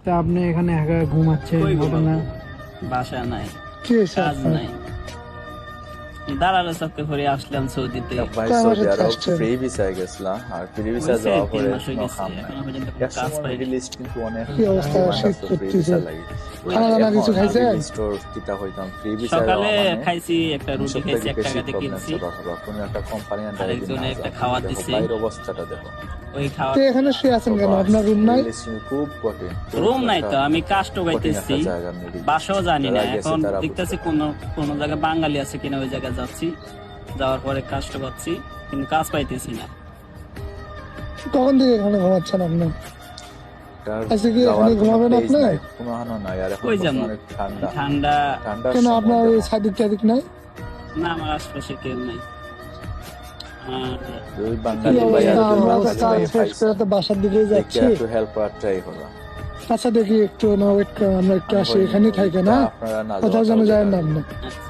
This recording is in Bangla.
তা আপনি এখানে একা ঘুমাচ্ছেন কই ঘটনা বাসা নাই, কি হয়েছে কাজ আপনার? নাই, দালালের চক্কর করে আসলাম সৌদিতে। ভাই কয় সৌদি মাসের আরব আসছেন? ফ্রি ভিসায় গেছিলাম, আর ফ্রি ভিসা হয়েছে, যাওয়ার 3 পরে মাস হয়ে কোনো গেছে, কাম নাই। এখনো পর্যন্ত কোনো কাজ একসময় পাইনি। মিডল ইস্ট কিন্তু অনেক কি অবস্থা? ডিমান্ড শীত আছে ফ্রি করতেছে। ভিসা লাগি। খানা দানা কিছু খাইছেন? স্টোর কিটা হইতাম ফ্রি ভিসা সকালে খাইছি, একটা রুটি খাইছি, 1 টাকাতে কিনছি। কোনো একটা কোম্পানি আন্ডারে আরেকজনে একটা খাওয়ার দিছে। বাইরের অবস্থাটা দেখো, ওই খাওয়া তো এখানে শুয়ে আছেন কেন? আপনার রুম নাই? মিডল ইস্ট খুব কঠিন, রুম নাই তো, আমি কাষ্ট কঠিন গাইতেছি, একটা জায়গা মিডল ইস্ট। বাসাও জানি না। যারা গেছে এখন তারা দেখতেছি বুঝতে কোন জায়গায় বাঙালি আছে কিনা, ওই জায়গায় যাচ্ছি। যাওয়ার পরে কাজটা করছি, কিন্তু কাজ পাইতেছি না। কখন থেকে এখানে ঘুমাচ্ছেন আপনি? তার আচ্ছা কি যাওয়ার এখানে কোনো ঘুমাবেন place আপনি? নাই, কোনো হানো নাই, আর এখন কই যাবো? অনেক ঠান্ডা ঠান্ডা ঠান্ডার কেন সময় আপনার ওই দেখো, সাদিক টাদিক নাই? না, আমার আশপাশে কেউ নাই। আর ওই কি বাঙালি ভাই আর অবস্থা? দুই আমরা বাঙালি তো ভাই শেষ পাইছে, করে তো বাসার দিকেই দেখে যাচ্ছি। একটু হেল্প করার ট্রাই করলাম। আচ্ছা দেখি একটু না ওয়েট আমরা একটু আসি, এখানেই থাকে না, আপনারা না কোথাও যেন যাওয়াটাও যায় না better। আপনি। আচ্ছা।